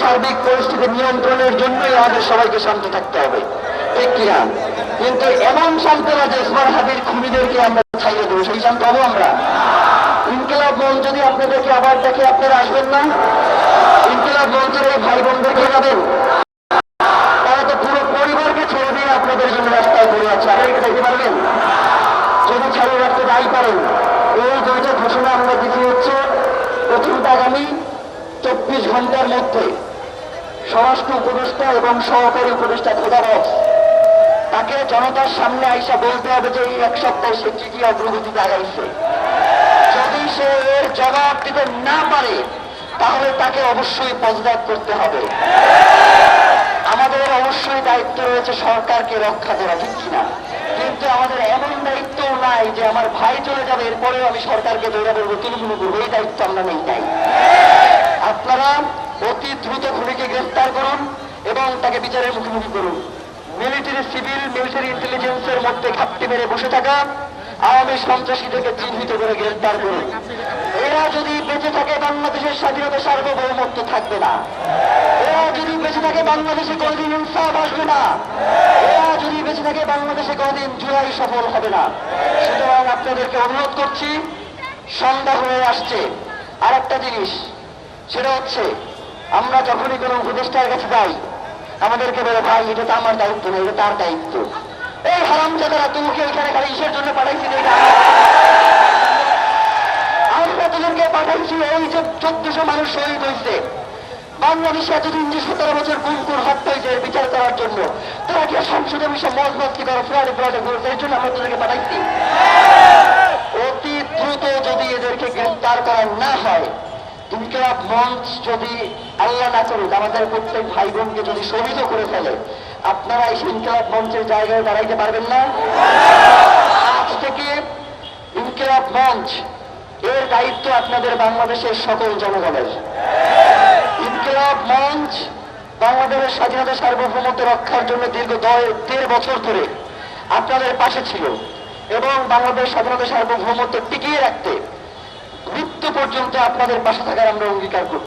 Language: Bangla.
সার্বিক পরিস্থিতি নিয়ন্ত্রণের জন্যই আমাদের সবাইকে শান্ত থাকতে হবে, ঠিক কিনা? কিন্তু এমন শান্ত না যে ইসমাইল হাদির খুনিদেরকে আমরা ছাইয়ে দেবো, সেই শান্ত হবো আমরা? ইনকিলাব মঞ্চ যদি আপনাদেরকে আবার দেখে আপনারা আসবেন না? ইনকিলাব মঞ্চের এই ভাই বোনদেরকে যাবেন, তারা তো পুরো পরিবারকে ছেড়ে দিয়ে আপনাদের জন্য রাস্তায় পড়ে আছে, আপনাদেরকে দেখতে পারবেন? যদি ছাড়িয়ে রাখতে যাই পারেন, এই দুইটা ঘোষণা আমরা দিতে হচ্ছে। প্রথমটা আগামী 24 ঘন্টার মধ্যে স্বরাষ্ট্র উপদেষ্টা এবং সহকারী উপদেষ্টা খোদাবক্স তাকে জনতার সামনে আইসা বলতে হবে যে এই এক সপ্তাহে সে কি কি অগ্রগতিতে আগাইছে। যদি সে এর জবাব দিতে না পারে তাহলে তাকে অবশ্যই পদত্যাগ করতে হবে। আমাদের অবশ্যই দায়িত্ব রয়েছে সরকারকে রক্ষা করা, ঠিক কিনা? কিন্তু আমাদের এমন দায়িত্ব নাই যে আমার ভাই চলে যাবে এরপরেও আমি সরকারকে দৌড়া বলবো তুলুগুলো করবো, এই দায়িত্ব আমরা নেই। নাই, আপনারা অতি দ্রুত খুনিকে গ্রেফতার করুন এবং তাকে বিচারের মুখোমুখি করুন। মিলিটারি সিভিল মিলিটারি ইন্টেলিজেন্সের মধ্যে ঘাপটি মেরে বসে থাকা আওয়ামী সন্ত্রাসীদেরকে চিহ্নিত করে গ্রেফতার করুন। এরা যদি বেঁচে থাকে বাংলাদেশের স্বাধীনতা সার্বভৌমত্ব থাকবে না। এরা যদি বেঁচে থাকে বাংলাদেশে কোনদিন ইনসাফ আসবে না। এরা যদি বেঁচে থাকে বাংলাদেশে কোনদিন জুলাই সফল হবে না। সুতরাং আপনাদেরকে অনুরোধ করছি, সন্ধ্যা হয়ে আসছে, আর একটা জিনিস সেটা হচ্ছে আমরা যখনই কোনো উপদেষ্টার কাছে যাই আমাদেরকে বলে ভাই এটা তো আমার দায়িত্ব না, এটা তার দায়িত্ব। এই হারামজাদারা তোমাকে এখানে খালি ইসের জন্য পাঠাইছি, আমরা তোদেরকে পাঠাইছি এই যে 1400 মানুষ শহীদ হয়েছে বাংলাদেশে এতদিন যে 17 বছর গুম হত্যা হয়েছে বিচার করার জন্য, তারা কি সংসদে বিষয় মজ মস্তি করে ফ্লাডে ফ্লাডে করেছে, এর জন্য আমরা তোদেরকে পাঠাইছি। অতি দ্রুত যদি এদেরকে গ্রেফতার করা না হয়, ইনকিলাব মঞ্চ যদি আল্লাহ না করুক আমাদের প্রত্যেক ভাই বোনকে যদি শহীদ করে ফেলে, আপনারা এই ইনকিলাব মঞ্চের জায়গায় দাঁড়াইতে পারবেন না। আজ থেকে ইনকিলাব মঞ্চ এর দায়িত্ব আপনাদের বাংলাদেশের সকল জনগণের। ইনকিলাব মঞ্চ বাংলাদেশের স্বাধীনতা সার্বভৌমত্ব রক্ষার জন্য দীর্ঘ 1.5 বছর ধরে আপনাদের পাশে ছিল এবং বাংলাদেশ স্বাধীনতা সার্বভৌমত্ব টিকিয়ে রাখতে মৃত্যু পর্যন্ত আপনাদের পাশে থাকার আমরা অঙ্গীকার করছি।